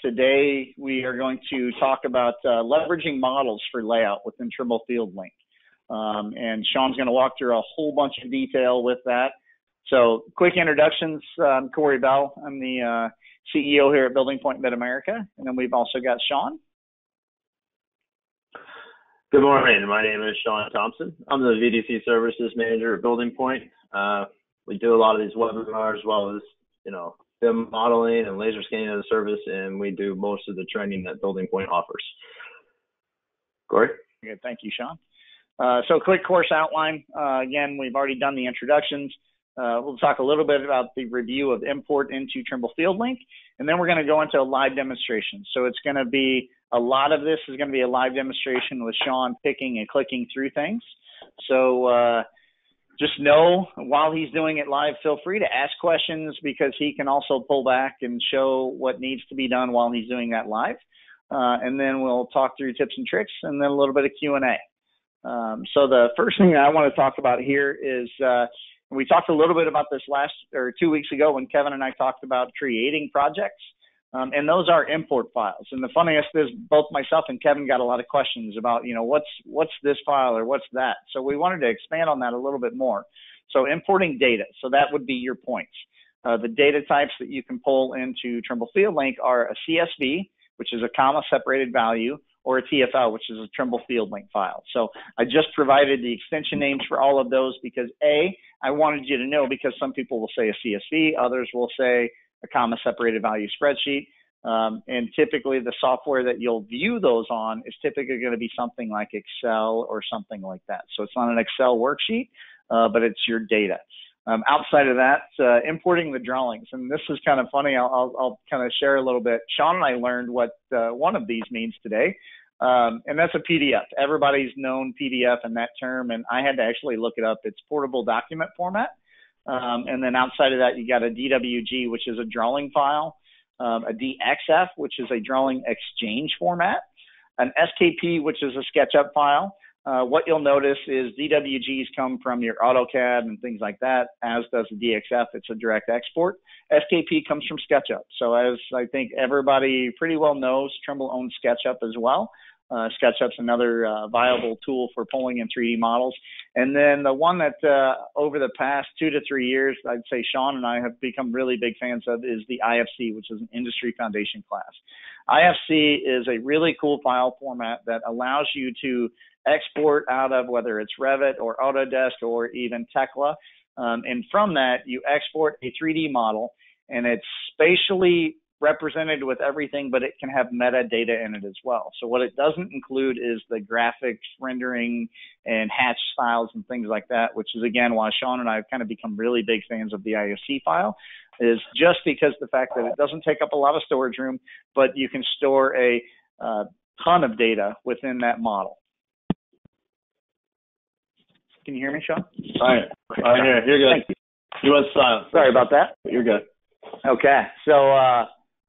Today, we are going to talk about leveraging models for layout within Trimble Field Link. And Sean's going to walk through a whole bunch of detail with that. So quick introductions. I'm Corey Bell. I'm the CEO here at BuildingPoint Mid-America. And then we've also got Sean. Good morning. My name is Sean Thompson. I'm the VDC Services Manager at BuildingPoint. We do a lot of these webinars as well as, BIM modeling and laser scanning as a service, and we do most of the training that BuildingPoint offers. Corey? Good. Thank you, Sean. So quick course outline. Again, we've already done the introductions. We'll talk a little bit about the review of import into Trimble Field Link, and then we're going to go into a live demonstration. So it's going to be, a lot of this is going to be a live demonstration with Sean picking and clicking through things. So just know while he's doing it live, feel free to ask questions because he can also pull back and show what needs to be done while he's doing that live. And then we'll talk through tips and tricks and then a little bit of Q&A. So the first thing I want to talk about here is we talked a little bit about this 2 weeks ago when Kevin and I talked about creating projects. And those are import files. And the funniest is both myself and Kevin got a lot of questions about, what's this file or what's that? So we wanted to expand on that a little bit more. So importing data. So that would be your points. The data types that you can pull into Trimble Field Link are a CSV, which is a comma separated value, or a TFL, which is a Trimble Field Link file. So I just provided the extension names for all of those because I wanted you to know, because some people will say a CSV, others will say a comma separated value spreadsheet. And typically the software that you'll view those on is typically going to be something like Excel or something like that. So it's not an Excel worksheet, but it's your data. Outside of that, importing the drawings. And this is kind of funny. I'll kind of share a little bit. Sean and I learned what one of these means today. And that's a PDF. Everybody's known PDF in that term, and I had to actually look it up. It's portable document format. And then outside of that, you got a DWG, which is a drawing file, a DXF, which is a drawing exchange format, an SKP, which is a SketchUp file. What you'll notice is DWGs come from your AutoCAD and things like that, as does the DXF. It's a direct export. SKP comes from SketchUp. So as I think everybody pretty well knows, Trimble owns SketchUp as well. SketchUp's another viable tool for pulling in 3D models. And then the one that over the past 2 to 3 years, I'd say Sean and I have become really big fans of is the IFC, which is an industry foundation class. IFC is a really cool file format that allows you to export out of whether it's Revit or Autodesk or even Tekla. And from that, you export a 3D model, and it's spatially represented with everything, but it can have metadata in it as well. So what it doesn't include is the graphics, rendering, and hatch styles and things like that, which is, again, why Sean and I have kind of become really big fans of the IFC file, is just because the fact that it doesn't take up a lot of storage room, but you can store a ton of data within that model. Can you hear me, Sean? I hear. You're good. Thank you. You went silent. Sorry about that. You're good. Okay. So,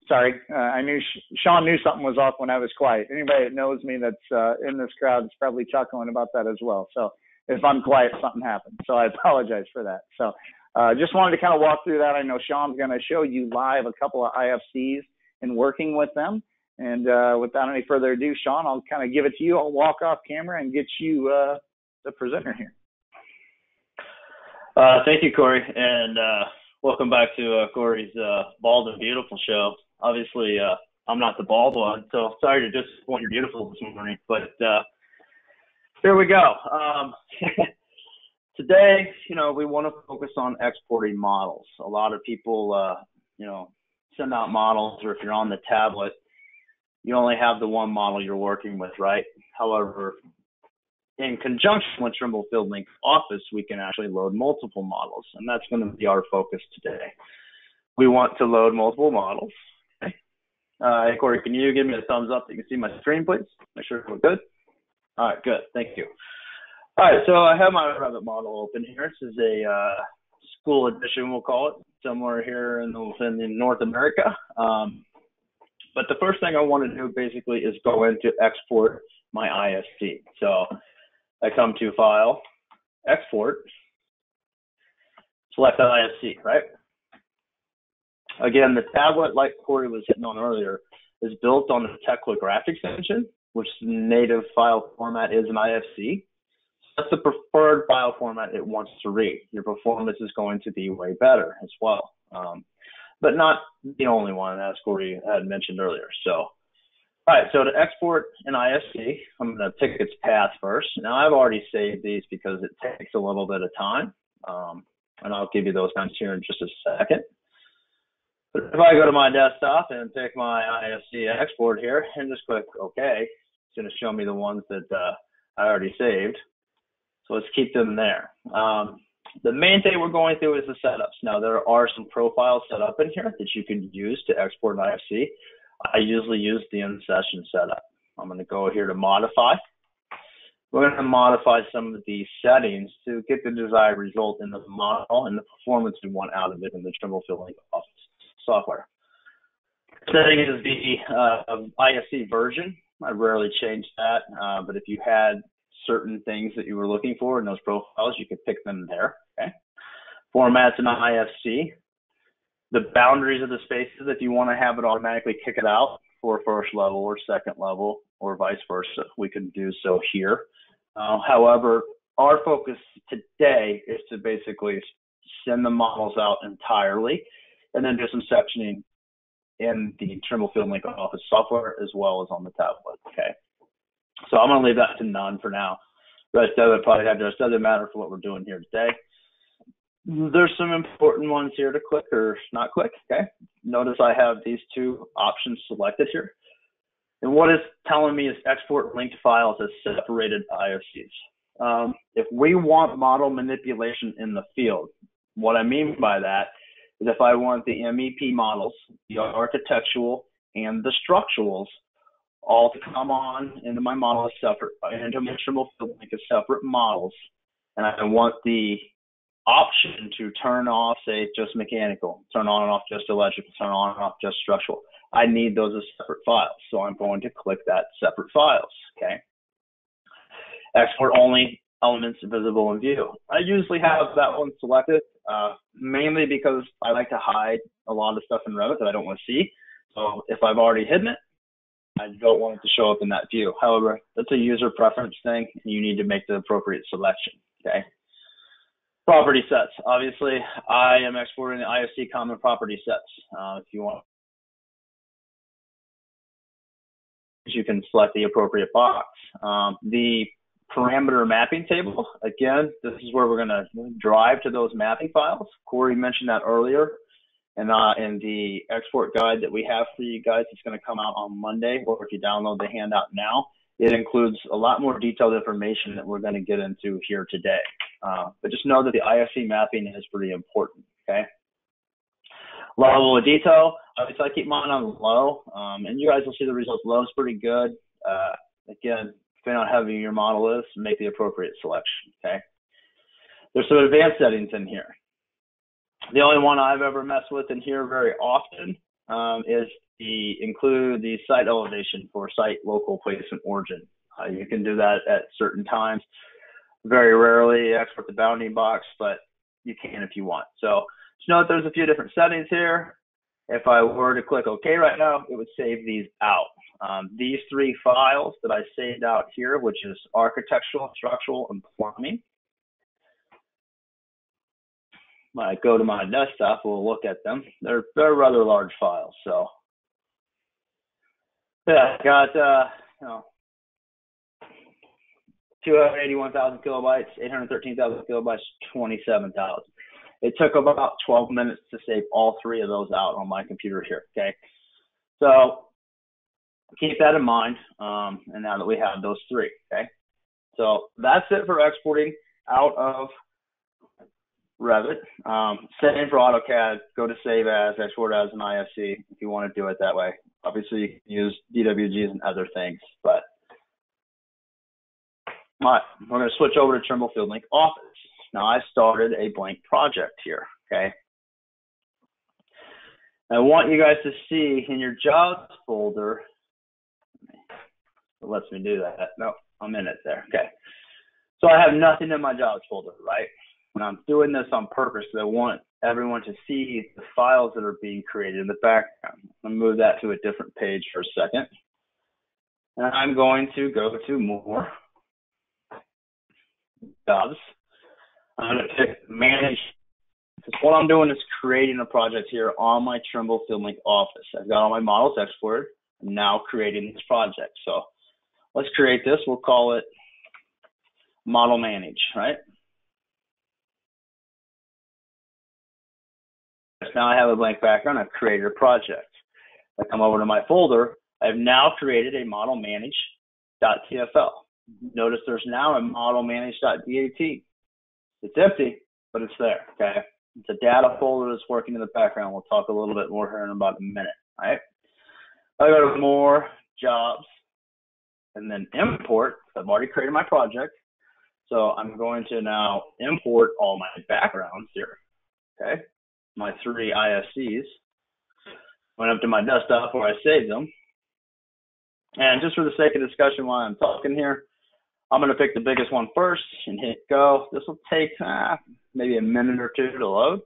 sorry. I knew Sean knew something was off when I was quiet. Anybody that knows me that's in this crowd is probably chuckling about that as well. So if I'm quiet, something happened. So I apologize for that. So just wanted to kind of walk through that. I know Sean's going to show you live a couple of IFCs and working with them. And without any further ado, Sean, I'll kind of give it to you. I'll walk off camera and get you the presenter here. Thank you, Corey, and welcome back to Corey's Bald and Beautiful show. Obviously, I'm not the bald one, so sorry to disappoint your beautiful this morning, but here we go. Today, we want to focus on exporting models. A lot of people, send out models, or if you're on the tablet, you only have the one model you're working with, right? However, in conjunction with Trimble Field Link Office, we can actually load multiple models, and that's going to be our focus today. We want to load multiple models. Okay. Hey, Corey, can you give me a thumbs up that you can see my screen, please? Make sure we're good. All right, good. Thank you. All right, so I have my Revit model open here. This is a school edition, we'll call it, somewhere here in North America. But the first thing I want to do basically is go into export my IFC. So I come to File, Export, select IFC, right? Again, the tablet, like Corey was hitting on earlier, is built on the Tekla graphics engine, which the native file format is an IFC. That's the preferred file format it wants to read. Your performance is going to be way better as well, but not the only one, as Corey had mentioned earlier. So, all right, so to export an IFC, I'm going to pick its path first. Now, I've already saved these because it takes a little bit of time, and I'll give you those times here in just a second. But if I go to my desktop and pick my IFC export here and just click OK, it's going to show me the ones that I already saved. So let's keep them there. The main thing we're going through is the setups. Now, there are some profiles set up in here that you can use to export an IFC. I usually use the Insertion setup. I'm going to go here to modify. We're going to modify some of the settings to get the desired result in the model and the performance we want out of it in the Trimble Fieldlink Office software. Setting is the IFC version. I rarely change that, but if you had certain things that you were looking for in those profiles, you could pick them there. Okay. Formats in IFC. The boundaries of the spaces, if you want to have it automatically kick it out for first level or second level or vice versa, we can do so here. However, our focus today is to basically send the models out entirely and then do some sectioning in the Trimble Fieldlink Office software as well as on the tablet. Okay. So I'm going to leave that to none for now. The rest of it probably doesn't matter for what we're doing here today. There's some important ones here to click or not click. Okay. Notice I have these two options selected here. And what it's telling me is export linked files as separated IFCs. If we want model manipulation in the field, what I mean by that is if I want the MEP models, the architectural, and the structurals all to come on into my model as separate, into my Trimble Fieldlink as separate models, and I want the option to turn off, say, just mechanical, turn on and off just electrical, turn on and off just structural. I need those as separate files, so I'm going to click that separate files, okay? Export only elements visible in view. I usually have that one selected, mainly because I like to hide a lot of stuff in Revit that I don't want to see. So if I've already hidden it, I don't want it to show up in that view. However, that's a user preference thing, and you need to make the appropriate selection, okay? Property sets. Obviously, I am exporting the IFC common property sets. If you want, you can select the appropriate box. The parameter mapping table, again, this is where we're going to drive to those mapping files. Corey mentioned that earlier. And in the export guide that we have for you guys, it's going to come out on Monday, or if you download the handout now, it includes a lot more detailed information that we're going to get into here today. But just know that the IFC mapping is pretty important, okay? Level of detail, obviously I keep mine on low, and you guys will see the results. Low is pretty good. Again, depending on how heavy your model is, make the appropriate selection, okay? There's some advanced settings in here. The only one I've ever messed with in here very often is include the site elevation for site local placement origin. You can do that at certain times. Very rarely export the bounding box, but you can if you want. So just note there's a few different settings here. If I were to click OK right now, it would save these out. These three files that I saved out here, which is architectural, structural, and plumbing. When I go to my desktop, we'll look at them. They're rather large files, so yeah, I got 281,000 kilobytes, 813,000 kilobytes, 27,000. It took about 12 minutes to save all three of those out on my computer here. Okay, so keep that in mind. And now that we have those three, okay, so that's it for exporting out of Revit. Same for AutoCAD. Go to Save As, Export As an IFC if you want to do it that way. Obviously, you can use DWGs and other things, but all right, we're going to switch over to Trimble Fieldlink Office. Now, I started a blank project here, okay? I want you guys to see in your jobs folder, it lets me do that. No, I'm in it there, okay. So I have nothing in my jobs folder, right? And I'm doing this on purpose because I want everyone to see the files that are being created in the background. I'm going to move that to a different page for a second. And I'm going to go to more jobs. I'm going to pick manage. Because what I'm doing is creating a project here on my Trimble FieldLink office. I've got all my models exported. I'm now creating this project. So let's create this. We'll call it Model Manage, right? Now I have a blank background. I've created a project. I come over to my folder. I've now created a model manage.tfl. Notice there's now a model manage.dat. It's empty, but it's there, okay? It's a data folder that's working in the background. We'll talk a little bit more here in about a minute, all right? I go to more jobs and then import. I've already created my project. So I'm going to now import all my backgrounds here, okay? My 3 IFCs. Went up to my desktop where I saved them. And just for the sake of discussion while I'm talking here, I'm going to pick the biggest one first and hit go. This will take maybe a minute or two to load.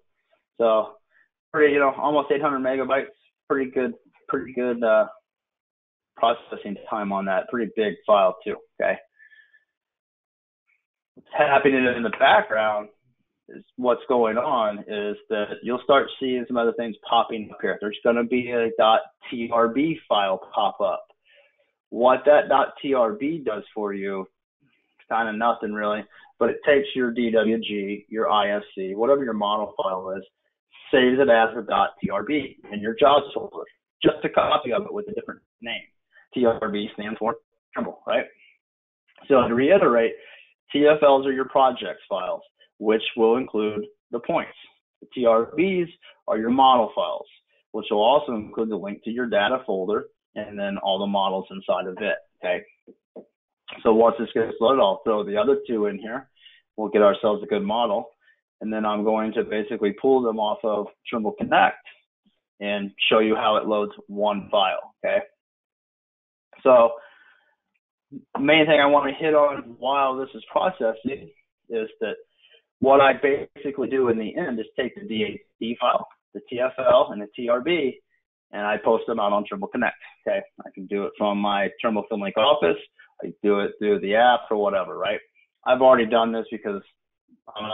So pretty, almost 800 megabytes. Pretty good processing time on that. Pretty big file too, okay? What's happening in the background is what's going on is that you'll start seeing some other things popping up here. There's going to be a .trb file pop up. What that .trb does for you, it's kind of nothing really, but it takes your DWG, your IFC, whatever your model file is, saves it as a .trb in your jobs folder, just a copy of it with a different name. TRB stands for Trimble, right? So to reiterate, TFLs are your projects files, which will include the points. The TRBs are your model files, which will also include the link to your data folder and then all the models inside of it, okay? So once this gets loaded, I'll throw the other 2 in here. We'll get ourselves a good model. And then I'm going to basically pull them off of Trimble Connect and show you how it loads one file, okay? So the main thing I want to hit on while this is processing is that what I basically do in the end is take the DAT file, the TFL, and the TRB, and I post them out on Trimble Connect, okay? I can do it from my Trimble FieldLink office. I do it through the app or whatever, right? I've already done this because I'm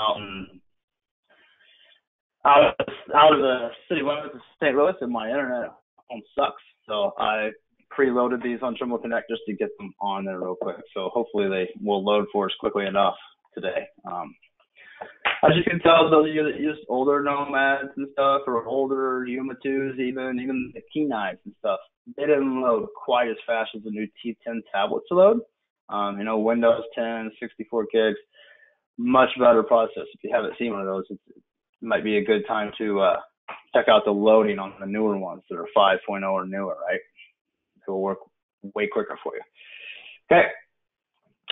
out of the city limits of St. Louis, and my internet home sucks. So I preloaded these on Trimble Connect just to get them on there real quick. So hopefully they will load for us quickly enough today. As you can tell, those of you that use older Nomads and stuff, or older Yuma 2s, even the Kenais and stuff, they didn't load quite as fast as the new T10 tablets load. Windows 10, 64 gigs, much better process. If you haven't seen one of those, it might be a good time to check out the loading on the newer ones that are 5.0 or newer, right? It will work way quicker for you. Okay,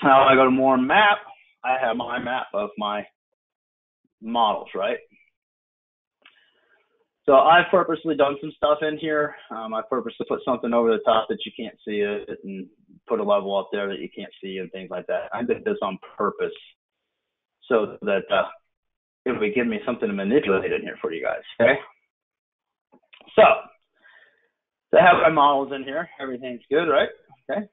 now I go to more map. I have my map of my models, right? So I've purposely done some stuff in here. I purposely put something over the top that you can't see it and put a level up there that you can't see and things like that. I did this on purpose so that it would give me something to manipulate in here for you guys, okay? So I have my models in here. Everything's good, right? Okay.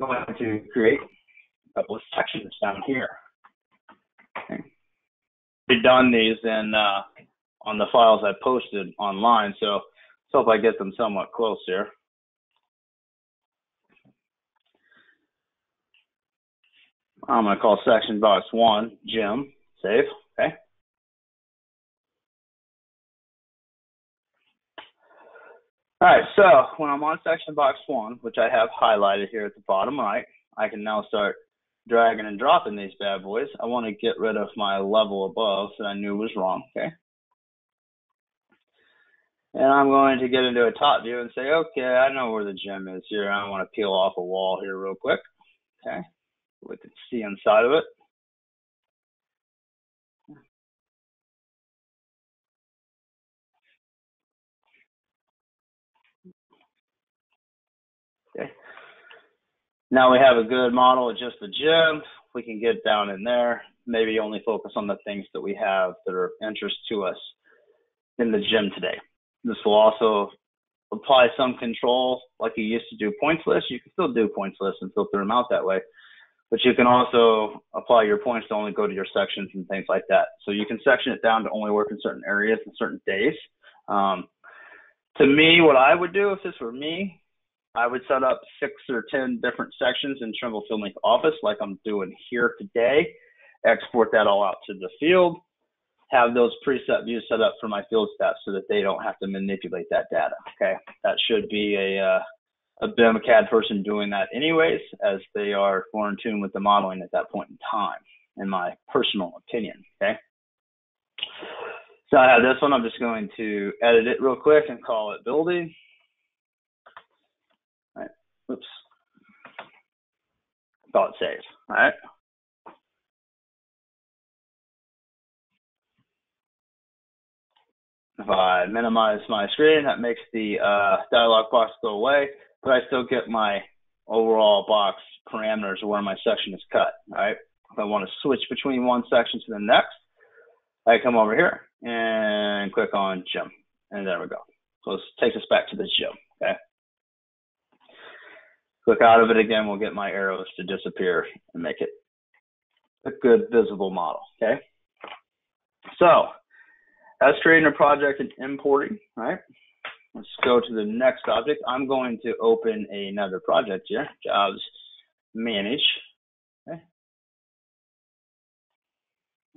I'm going to create a couple of sections down here. Okay. I've done these in on the files I posted online, so let's hope I get them somewhat close here. I'm going to call section box 1 Jim. Save. Okay. All right, so when I'm on section box 1, which I have highlighted here at the bottom right, I can now start dragging and dropping these bad boys. I want to get rid of my level above that I knew was wrong, okay? And I'm going to get into a top view and say, okay, I know where the gym is here. I want to peel off a wall here real quick, okay? We can see inside of it. Okay. Now we have a good model of just the gym. We can get down in there, maybe only focus on the things that we have that are of interest to us in the gym today. This will also apply some control like you used to do points lists. You can still do points lists and filter them out that way, but you can also apply your points to only go to your sections and things like that. So you can section it down to only work in certain areas and certain days. To me, what I would do if this were me, I would set up 6 or 10 different sections in Trimble FieldLink Office like I'm doing here today, export that all out to the field, have those preset views set up for my field staff so that they don't have to manipulate that data, okay? That should be a BPMA person doing that anyways, as they are more in tune with the modeling at that point in time, in my personal opinion, okay? So I have this one. I'm just going to edit it real quick and call it building. All right. Oops. Call it save. All right. If I minimize my screen, that makes the dialog box go away, but I still get my overall box parameters of where my section is cut. All right. If I want to switch between one section to the next, I come over here and click on gym, and there we go. So this takes us back to the gym, okay? Click out of it again, we'll get my arrows to disappear and make it a good visible model, okay? So that's creating a project and importing, right? Let's go to the next object. I'm going to open another project here, jobs manage, okay?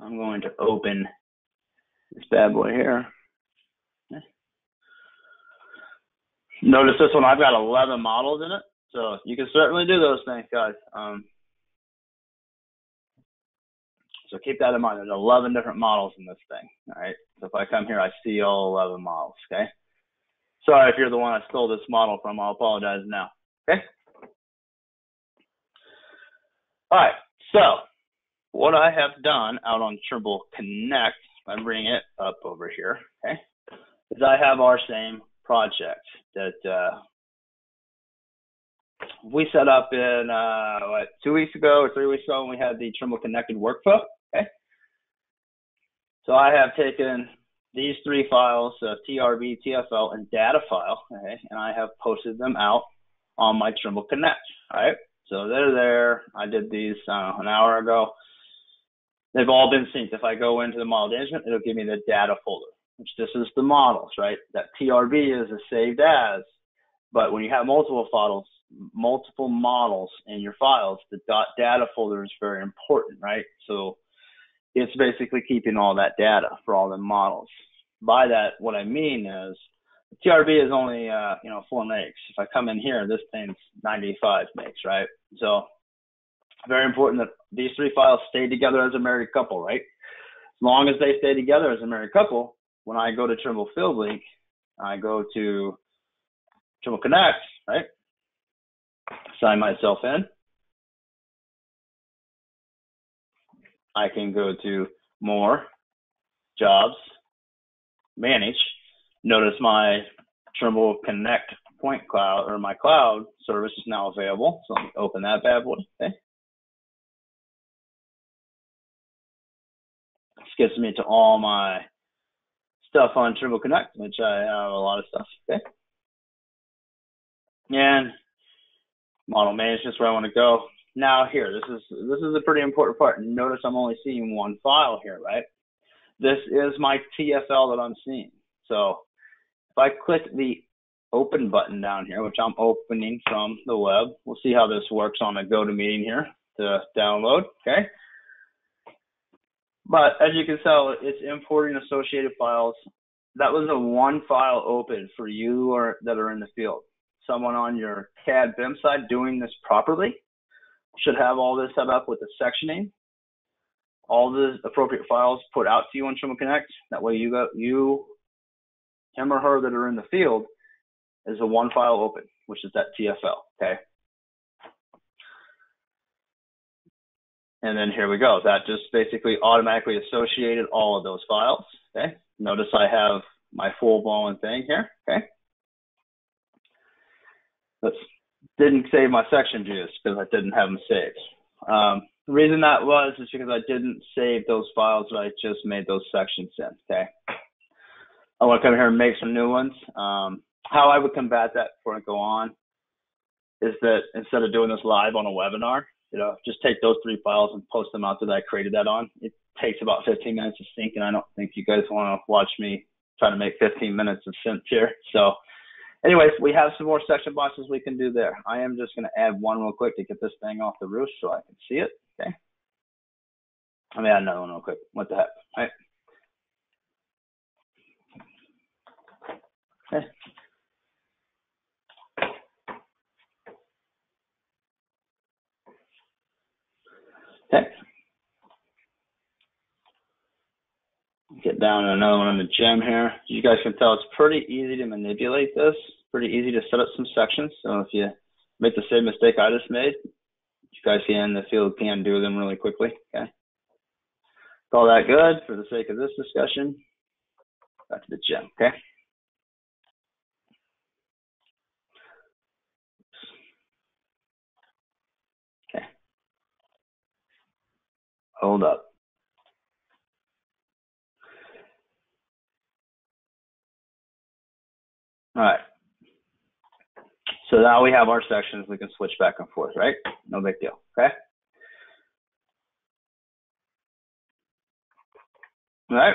I'm going to open this bad boy here. Okay. Notice this one, I've got 11 models in it, so you can certainly do those things, guys. So keep that in mind. There's 11 different models in this thing, all right? So if I come here, I see all 11 models, okay? Sorry if you're the one I stole this model from, I'll apologize now, okay? All right, so what I have done out on Trimble Connect, I bring it up over here, okay, is I have our same project that we set up in, 2 weeks ago or 3 weeks ago when we had the Trimble Connected workflow, okay? So I have taken these 3 files, TRB, TFL, and data file, okay, and I have posted them out on my Trimble Connect, all right? So they're there. I did these an hour ago. They've all been synced. If I go into the model management, it'll give me the data folder, which this is the models, right? That TRB is a saved as, but when you have multiple models in your files, the .data folder is very important, right? So it's basically keeping all that data for all the models. By that, what I mean is the TRB is only 4 megs. If I come in here, this thing's 95 megs, right? So very important that these 3 files stay together as a married couple, right? As long as they stay together as a married couple, when I go to Trimble FieldLink, I go to Trimble Connect, right? Sign myself in. I can go to More, Jobs, Manage. Notice my Trimble Connect point cloud, or my cloud service is now available. So let me open that bad boy, okay? This gets me to all my stuff on Trimble Connect, which I have a lot of stuff, okay? And model management is where I want to go. Now here, this is a pretty important part. Notice I'm only seeing 1 file here, right? This is my TFL that I'm seeing. So if I click the open button down here, which I'm opening from the web, we'll see how this works on a GoToMeeting here to download, okay? But as you can tell, it's importing associated files. That was a 1 file open for you that are in the field. Someone on your CAD BIM side doing this properly should have all this set up with the sectioning, all the appropriate files put out to you on Trimble Connect. That way him or her that are in the field is a 1 file open, which is that TFL, okay? And then here we go. That just basically automatically associated all of those files, okay? Notice I have my full-blown thing here, okay? Didn't save my section views because I didn't have them saved. The reason that was is because I didn't save those files that I just made those sections in, okay? I want to come here and make some new ones. How I would combat that before I go on is that instead of doing this live on a webinar, just take those 3 files and post them out that I created that on. It takes about 15 minutes to sync, and I don't think you guys want to watch me try to make 15 minutes of sync here. So anyways, we have some more section boxes we can do there. I am just going to add one real quick to get this thing off the roof so I can see it, okay? Let me add another one real quick. What the heck, all right? Okay. Okay. Get down to another one on the gem here. You guys can tell it's pretty easy to manipulate this. Pretty easy to set up some sections. So if you make the same mistake I just made, you guys in the field can do them really quickly. Okay. Call that good for the sake of this discussion. Back to the gem. Okay. Okay. Hold up. All right. So now we have our sections. We can switch back and forth, right? No big deal. Okay. All right.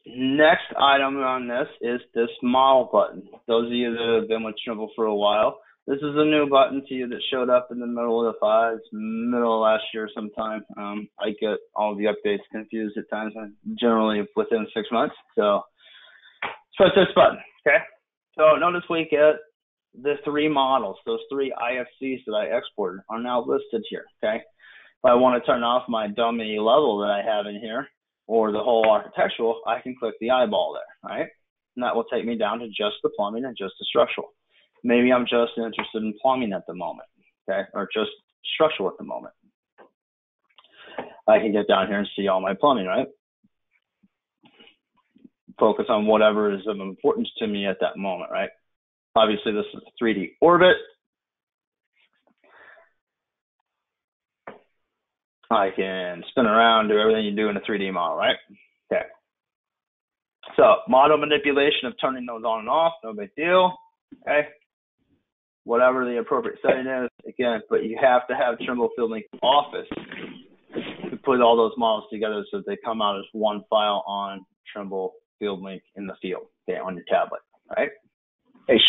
Next item on this is this model button. Those of you that have been with Trimble for a while, this is a new button to you that showed up in the middle of the files, middle of last year sometime. I get all the updates confused at times, generally within 6 months. So press this button, okay? So notice we get the 3 models, those 3 IFCs that I exported are now listed here, okay? If I want to turn off my dummy level that I have in here, or the whole architectural, I can click the eyeball there, right? And that will take me down to just the plumbing and just the structural. Maybe I'm just interested in plumbing at the moment, okay? Or just structural at the moment. I can get down here and see all my plumbing, right? Focus on whatever is of importance to me at that moment, right? Obviously, this is a 3D orbit. I can spin around, do everything you do in a 3D model, right? Okay. So model manipulation of turning those on and off, no big deal, okay? Whatever the appropriate setting is, again, but you have to have Trimble FieldLink Office to put all those models together so that they come out as one file on Trimble FieldLink in the field, okay, on your tablet, right? Hey,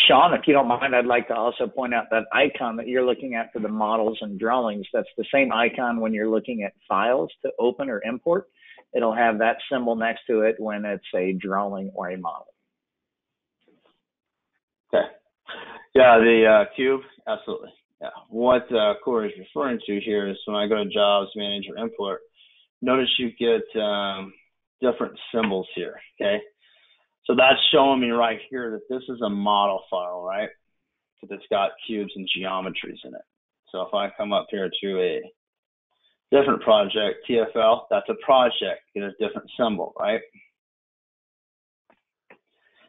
Sean, if you don't mind, I'd like to also point out that icon that you're looking at for the models and drawings. That's the same icon when you're looking at files to open or import. It'll have that symbol next to it when it's a drawing or a model. Okay. Yeah, the cube, absolutely. Yeah. What Corey is referring to here is when I go to Jobs, Manage, or Import, notice you get different symbols here, okay? So that's showing me right here that this is a model file, right? Because it's got cubes and geometries in it. So if I come up here to a different project, TFL, that's a project, get a different symbol, right?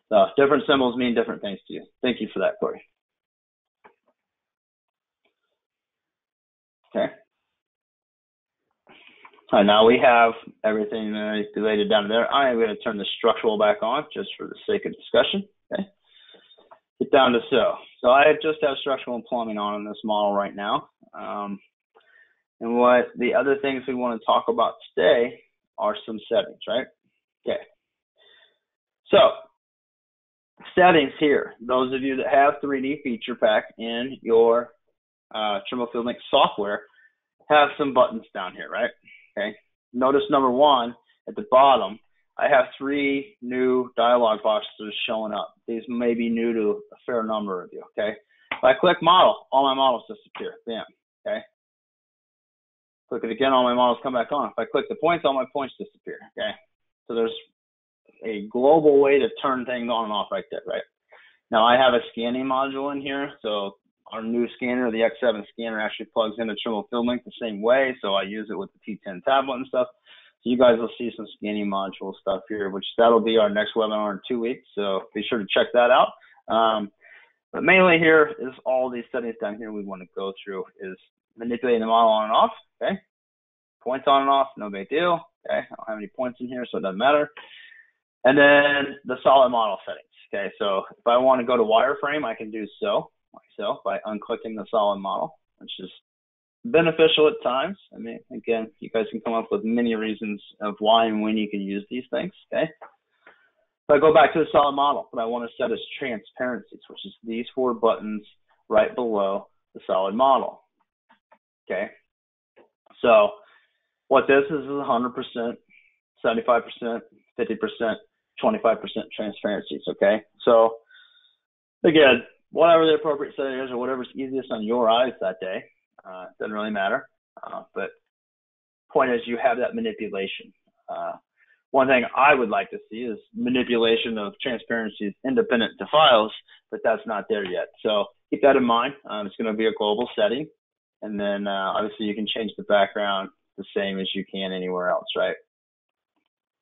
So different symbols mean different things to you. Thank you for that, Corey. Okay. All right, now we have everything related down there. I am going to turn the structural back on just for the sake of discussion. Okay. Get down to so I just have structural and plumbing on in this model right now. And what the other things we want to talk about today are some settings, right? Okay. So settings here. Those of you that have 3D Feature Pack in your Trimble FieldLink software have some buttons down here, right? Okay. Notice number 1 at the bottom, I have 3 new dialog boxes showing up. These may be new to a fair number of you, okay? If I click model, all my models disappear, bam, okay? Click it again, all my models come back on. If I click the points, all my points disappear, okay? So there's a global way to turn things on and off right there, right? Now I have a scanning module in here, so our new scanner, the X7 scanner, actually plugs into Trimble FieldLink the same way, so I use it with the T10 tablet and stuff. So you guys will see some scanning module stuff here, which that'll be our next webinar in 2 weeks, so be sure to check that out. But mainly here is all these settings down here we want to go through is manipulating the model on and off, okay? points on and off, no big deal. Okay, I don't have any points in here, so it doesn't matter. And then the solid model settings. Okay, so if I want to go to wireframe, I can do so myself by unclicking the solid model, which is beneficial at times. I mean, again, you guys can come up with many reasons of why and when you can use these things. Okay, if I go back to the solid model, what I want to set is transparencies, which is these 4 buttons right below the solid model. Okay, so what this is 100%, 75%, 50%, 25% transparencies. Okay, so again, whatever the appropriate setting is or whatever's easiest on your eyes that day, doesn't really matter. But point is, you have that manipulation. One thing I would like to see is manipulation of transparencies independent to files, but that's not there yet. So keep that in mind. It's going to be a global setting. And then obviously you can change the background the same as you can anywhere else, right?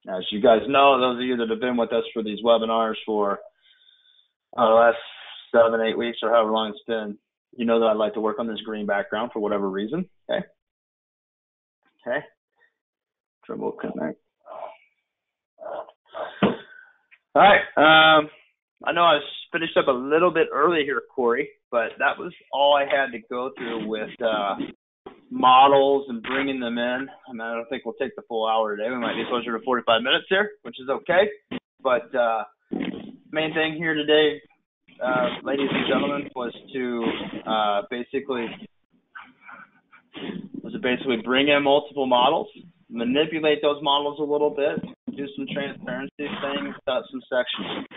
As you guys know, those of you that have been with us for these webinars for the last 7, 8 weeks or however long it's been, you know that I like to work on this green background for whatever reason. Okay. Okay. Trimble connect. All right. I know I finished up a little bit early here, Corey, but that was all I had to go through with models and bringing them in. I mean, I don't think we'll take the full hour today. We might be closer to 45 minutes here, which is okay. But main thing here today, ladies and gentlemen, was to basically bring in multiple models, manipulate those models a little bit, do some transparency things, some sections.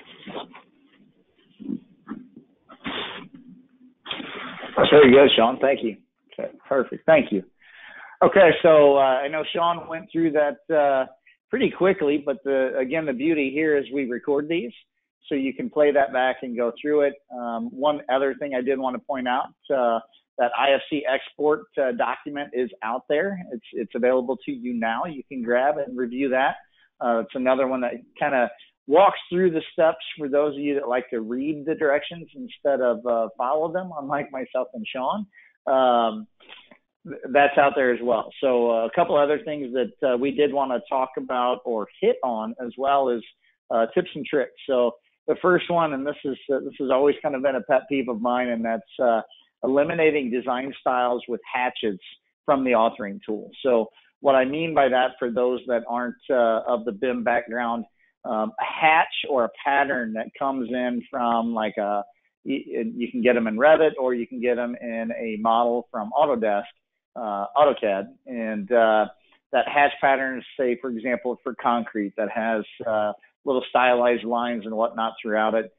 That's very good, Sean. Thank you. Okay, perfect. Thank you. Okay, so I know Sean went through that pretty quickly, but again, the beauty here is we record these, so you can play that back and go through it. One other thing I did want to point out, that Ifc Export Document is out there. It's available to you now. You can grab and review that. It's another one that kind of walks through the steps for those of you that like to read the directions instead of follow them, unlike myself and Sean. That's out there as well. So a couple other things that we did want to talk about or hit on as well is tips and tricks. So the first one, and this has always kind of been a pet peeve of mine, and that's eliminating design styles with hatches from the authoring tool. So what I mean by that, for those that aren't of the BIM background, a hatch or a pattern that comes in from like you can get them in Revit, or you can get them in a model from AutoCAD, and that hatch pattern, say for example for concrete, that has little stylized lines and whatnot throughout it.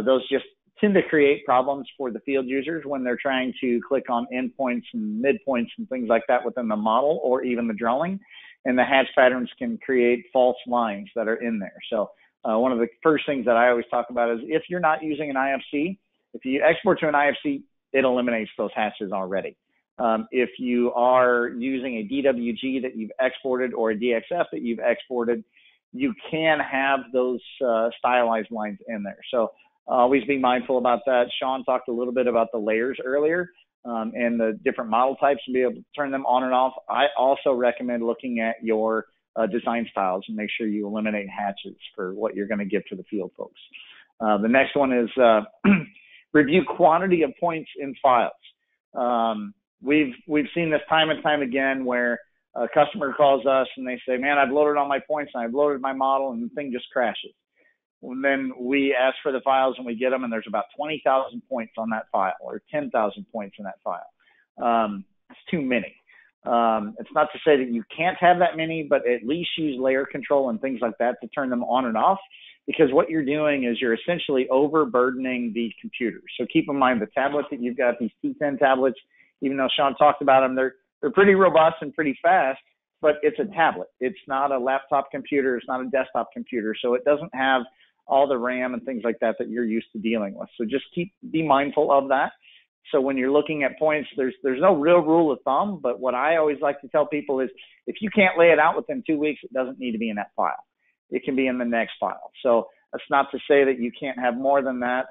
Those just tend to create problems for the field users when they're trying to click on endpoints and midpoints and things like that within the model or even the drawing. And the hatch patterns can create false lines that are in there. So one of the first things that I always talk about is, if you're not using an IFC, if you export to an IFC, it eliminates those hatches already. If you are using a DWG that you've exported or a DXF that you've exported, you can have those stylized lines in there. So always be mindful about that. Sean talked a little bit about the layers earlier and the different model types and be able to turn them on and off. I also recommend looking at your design styles and make sure you eliminate hatches for what you're going to give to the field folks. The next one is review quantity of points in files. We've seen this time and time again where a customer calls us and they say, man, I've loaded all my points and I've loaded my model and the thing just crashes. And then we ask for the files and we get them, and there's about 20,000 points on that file or 10,000 points in that file. It's too many. It's not to say that you can't have that many, but at least use layer control and things like that to turn them on and off, because what you're doing is you're essentially overburdening the computer. So keep in mind the tablet that you've got, these T10 tablets, even though Sean talked about them, they're pretty robust and pretty fast, but it's a tablet. It's not a laptop computer. It's not a desktop computer. So it doesn't have all the RAM and things like that that you're used to dealing with. So just be mindful of that. So when you're looking at points, there's no real rule of thumb, but what I always like to tell people is, if you can't lay it out within 2 weeks, it doesn't need to be in that file. It can be in the next file. So that's not to say that you can't have more than that.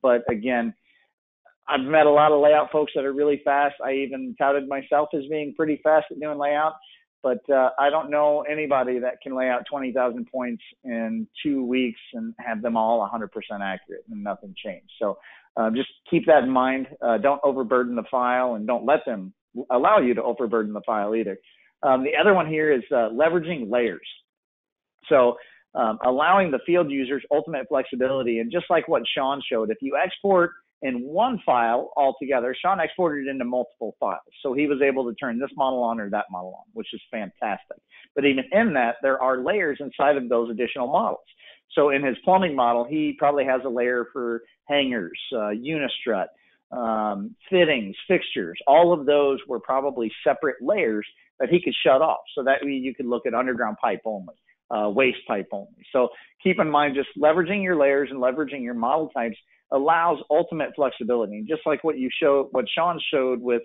But again, I've met a lot of layout folks that are really fast. I even touted myself as being pretty fast at doing layout. but I don't know anybody that can lay out 20,000 points in 2 weeks and have them all 100% accurate and nothing changed. So just keep that in mind. Don't overburden the file, and don't let them allow you to overburden the file either. The other one here is leveraging layers. So allowing the field users ultimate flexibility. And just like what Sean showed, if you export in one file altogether, Sean exported it into multiple files. So he was able to turn this model on or that model on, which is fantastic. But even in that, there are layers inside of those additional models. So in his plumbing model, he probably has a layer for hangers, unistrut, fittings, fixtures. All of those were probably separate layers that he could shut off. So that way you could look at underground pipe only, waste pipe only. So keep in mind, just leveraging your layers and leveraging your model types allows ultimate flexibility. And just like what Sean showed with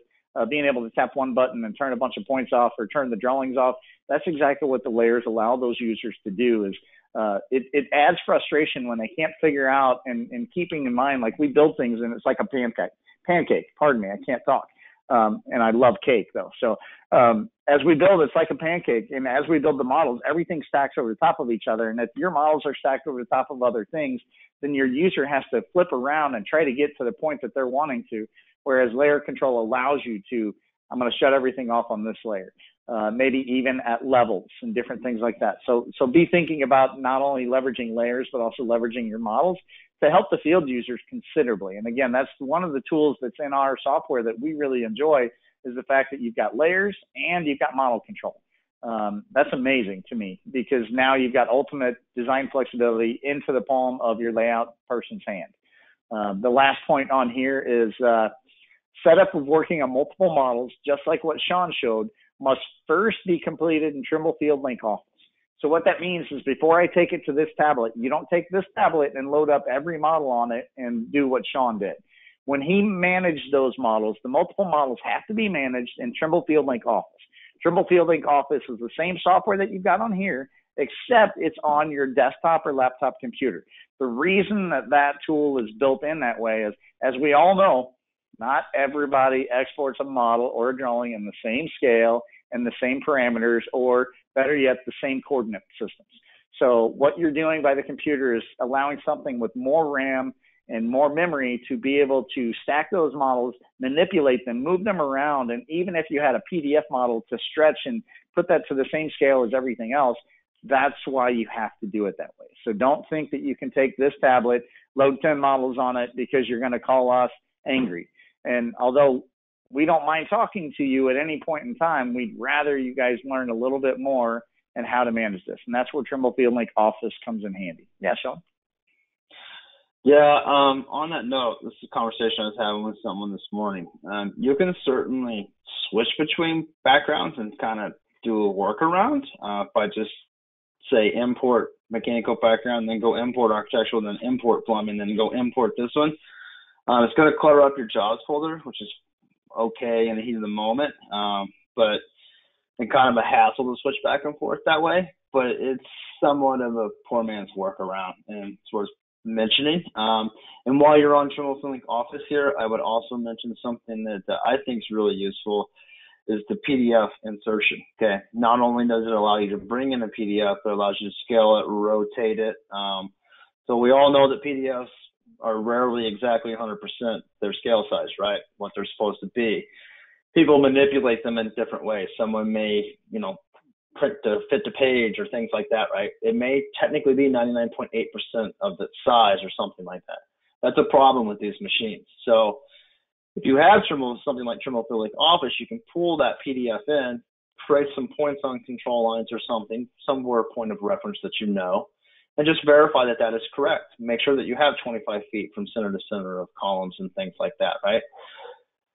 being able to tap one button and turn a bunch of points off or turn the drawings off, that's exactly what the layers allow those users to do. Is it adds frustration when they can't figure out, and keeping in mind, like, we build things and it's like a pancake, pardon me, I can't talk. And I love cake though. So as we build, it's like a pancake. And as we build the models, everything stacks over the top of each other. And if your models are stacked over the top of other things, then your user has to flip around and try to get to the point that they're wanting to. Whereas layer control allows you to, I'm going to shut everything off on this layer, maybe even at levels and different things like that. So be thinking about not only leveraging layers, but also leveraging your models to help the field users considerably. And again, that's one of the tools that's in our software that we really enjoy, is the fact that you've got layers and you've got model control. That's amazing to me, because now you've got ultimate design flexibility into the palm of your layout person's hand. The last point on here is setup of working on multiple models, just like what Sean showed, must first be completed in Trimble Field Link Office. So what that means is, before I take it to this tablet, you don't take this tablet and load up every model on it and do what Sean did. When he managed those models, the multiple models have to be managed in Trimble Field Link Office. Trimble Field Link Office is the same software that you've got on here, except it's on your desktop or laptop computer. The reason that that tool is built in that way is, as we all know, not everybody exports a model or a drawing in the same scale and the same parameters, or better yet, the same coordinate systems. So what you're doing by the computer is allowing something with more RAM and more memory to be able to stack those models, manipulate them, move them around. And even if you had a PDF model to stretch and put that to the same scale as everything else, that's why you have to do it that way. So don't think that you can take this tablet, load 10 models on it, because you're going to call us angry. And although we don't mind talking to you at any point in time, we'd rather you guys learn a little bit more and how to manage this. And that's where Trimble Field Link Office comes in handy. Yeah, Sean? Yeah, on that note, this is a conversation I was having with someone this morning. You can certainly switch between backgrounds and kind of do a workaround by just, say, import mechanical background, then go import architectural, then import plumbing, then go import this one. It's going to clutter up your jobs folder, which is okay in the heat of the moment, but it's kind of a hassle to switch back and forth that way. But it's somewhat of a poor man's workaround, and it's worth mentioning. And while you're on Trimble Field Link Office here, I would also mention something that I think is really useful, is the PDF insertion. Okay, not only does it allow you to bring in a PDF, but it allows you to scale it, rotate it. So we all know that PDFs are rarely exactly 100% their scale size, right? What they're supposed to be. People manipulate them in different ways. Someone may, print to fit the page or things like that, right? It may technically be 99.8% of the size or something like that. That's a problem with these machines. So if you have something like Trimble Field Link Office, you can pull that PDF in, create some points on control lines or something, somewhere point of reference that you know, and just verify that that is correct. Make sure that you have 25 feet from center to center of columns and things like that, right?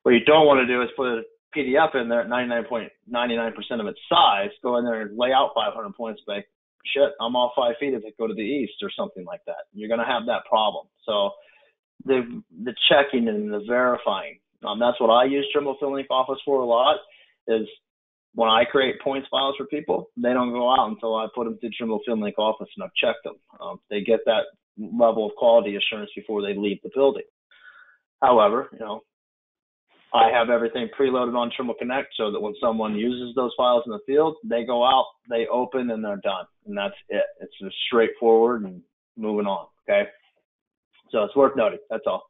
What you don't want to do is put a PDF in there at 99.99% of its size, go in there and lay out 500 points, like, shit, I'm off 5 feet if it go to the east or something like that. You're going to have that problem. So the checking and the verifying, that's what I use Trimble Field Link Office for a lot, is when I create points files for people, they don't go out until I put them through Trimble Field Link Office and I've checked them. They get that level of quality assurance before they leave the building. However, I have everything preloaded on Trimble Connect so that when someone uses those files in the field, they go out, they open, and they're done. And that's it. It's just straightforward and moving on, okay? So it's worth noting. That's all.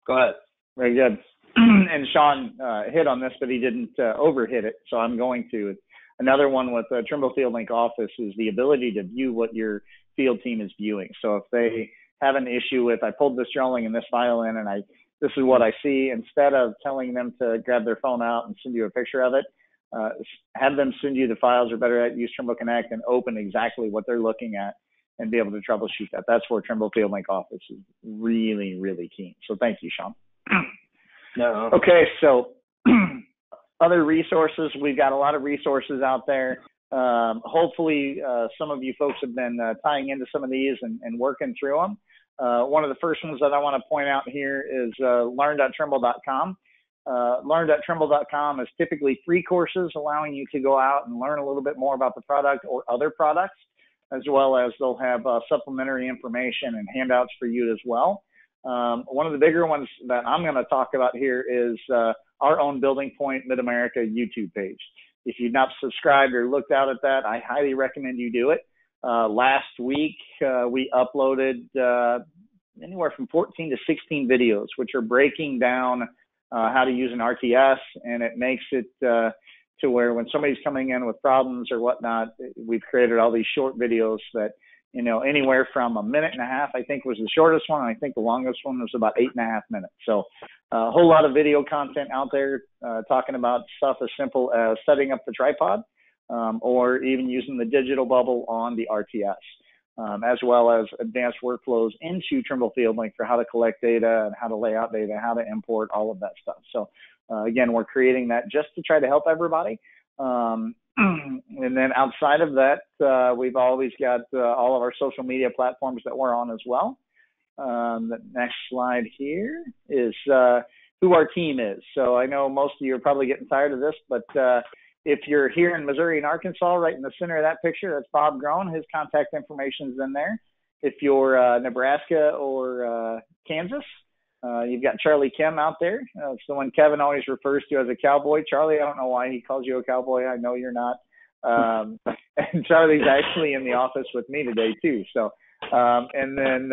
Go ahead. Very good. And Sean hit on this, but he didn't overhit it, so I'm going to. Another one with Trimble Field Link Office is the ability to view what your field team is viewing. So if they have an issue with, I pulled this drawing and this file in, and this is what I see, instead of telling them to grab their phone out and send you a picture of it, have them send you the files, or better yet, use Trimble Connect and open exactly what they're looking at and be able to troubleshoot that. That's where Trimble Field Link Office is really, really keen. So thank you, Sean. No. Okay, so other resources. We've got a lot of resources out there. Hopefully, some of you folks have been tying into some of these and working through them. One of the first ones that I want to point out here is learn.trimble.com. Learn.trimble.com is typically free courses allowing you to go out and learn a little bit more about the product or other products, as well as they'll have supplementary information and handouts for you as well. One of the bigger ones that I'm going to talk about here is our own Building Point Mid-America YouTube page. If you've not subscribed or looked out at that, I highly recommend you do it. Last week, we uploaded anywhere from 14 to 16 videos, which are breaking down how to use an RTS, and it makes it to where when somebody's coming in with problems or whatnot, we've created all these short videos that, you know, anywhere from 1.5 minutes, I think was the shortest one. And I think the longest one was about 8.5 minutes. So a whole lot of video content out there talking about stuff as simple as setting up the tripod or even using the digital bubble on the RTS, as well as advanced workflows into Trimble Field Link for how to collect data and how to lay out data, how to import, all of that stuff. So again, we're creating that just to try to help everybody. And then outside of that, we've always got all of our social media platforms that we're on as well. The next slide here is who our team is. So I know most of you are probably getting tired of this, but if you're here in Missouri and Arkansas, right in the center of that picture, that's Bob Groen. His contact information is in there. If you're Nebraska or Kansas, you've got Charlie Kim out there. It's the one Kevin always refers to as a cowboy. Charlie, I don't know why he calls you a cowboy. I know you're not. And Charlie's actually in the office with me today too. So, and then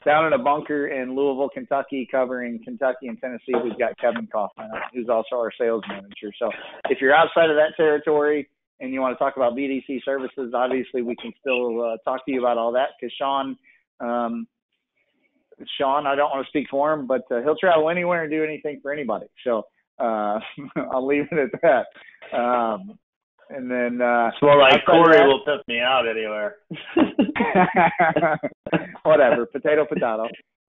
down in a bunker in Louisville, Kentucky, covering Kentucky and Tennessee, we've got Kevin Kaufman, who's also our sales manager. So if you're outside of that territory and you want to talk about BDC services, obviously we can still talk to you about all that, because Sean, I don't want to speak for him, but he'll travel anywhere and do anything for anybody. So I'll leave it at that. And then well, like Corey will put me out anywhere. Whatever, potato.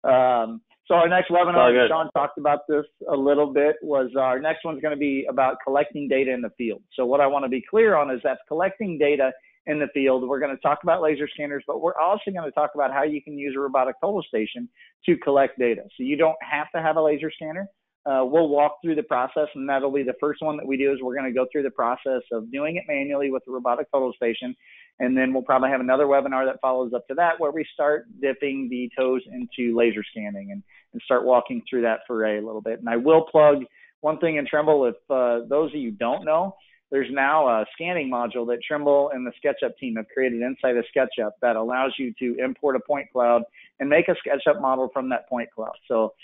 So our next webinar, Sean talked about this a little bit, was our next one's going to be about collecting data in the field. So what I want to be clear on is that's collecting data in the field. We're going to talk about laser scanners, but we're also going to talk about how you can use a robotic total station to collect data. So you don't have to have a laser scanner. We'll walk through the process, and that'll be the first one that we do. Is we're going to go through the process of doing it manually with the robotic total station, and then we'll probably have another webinar that follows up to that, where we start dipping the toes into laser scanning and start walking through that foray a little bit. And I will plug one thing in Trimble. If those of you don't know, there's now a scanning module that Trimble and the SketchUp team have created inside of SketchUp that allows you to import a point cloud and make a SketchUp model from that point cloud. So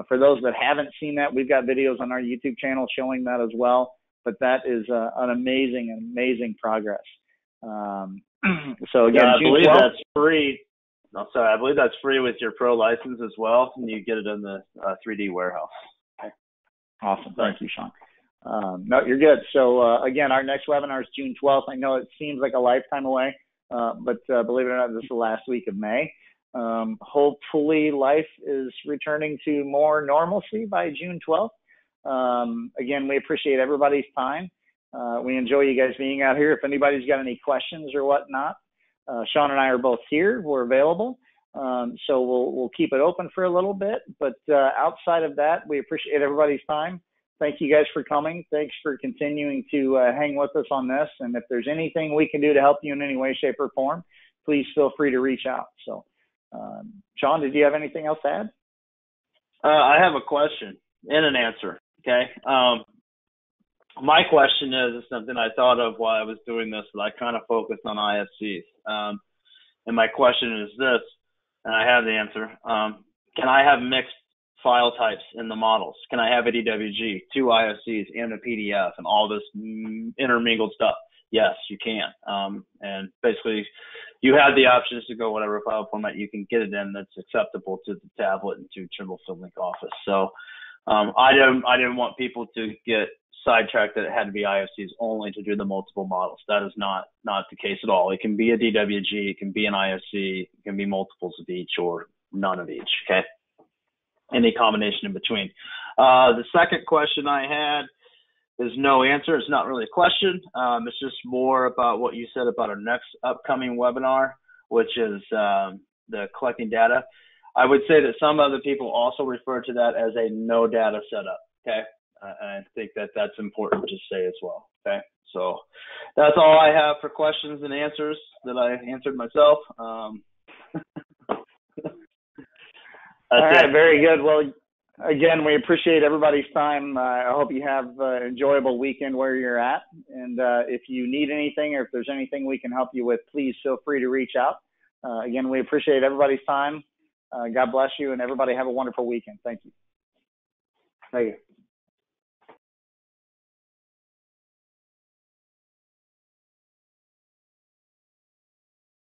for those that haven't seen that, we've got videos on our YouTube channel showing that as well. But that is an amazing progress. So again, I believe that's free. No, sorry, I believe that's free with your pro license as well, and you get it in the 3D warehouse. Okay. Awesome. Thank you, Sean. No, you're good. So again, our next webinar is June 12th. I know it seems like a lifetime away, but believe it or not, this is the last week of May. Hopefully life is returning to more normalcy by June 12th. Again, we appreciate everybody's time. We enjoy you guys being out here. If anybody's got any questions or whatnot, Sean and I are both here. We're available. So we'll keep it open for a little bit, but outside of that, we appreciate everybody's time. Thank you guys for coming. Thanks for continuing to hang with us on this. And if there's anything we can do to help you in any way, shape, or form, please feel free to reach out. So, Sean, did you have anything else to add? I have a question and an answer. Okay. My question is something I thought of while I was doing this, but I kind of focused on IFCs. And my question is this, and I have the answer. Can I have mixed file types in the models? Can I have a DWG, 2 IFCs, and a PDF, and all this intermingled stuff? Yes, you can. And basically, you have the options to go whatever file format you can get it in that's acceptable to the tablet and to Trimble FieldLink Office. So I didn't want people to get sidetracked that it had to be IFCs only to do the multiple models. That is not the case at all. It can be a DWG, it can be an IFC, it can be multiples of each or none of each, okay? Any combination in between. The second question I had is no answer. It's not really a question. It's just more about what you said about our next upcoming webinar, which is the collecting data. I would say that some other people also refer to that as a no data setup, okay? I think that that's important to say as well, okay? So that's all I have for questions and answers that I answered myself. All right, very good. Well, again, we appreciate everybody's time. I hope you have an enjoyable weekend where you're at. And if you need anything or if there's anything we can help you with, please feel free to reach out. Again, we appreciate everybody's time. God bless you, and everybody have a wonderful weekend. Thank you. Thank you.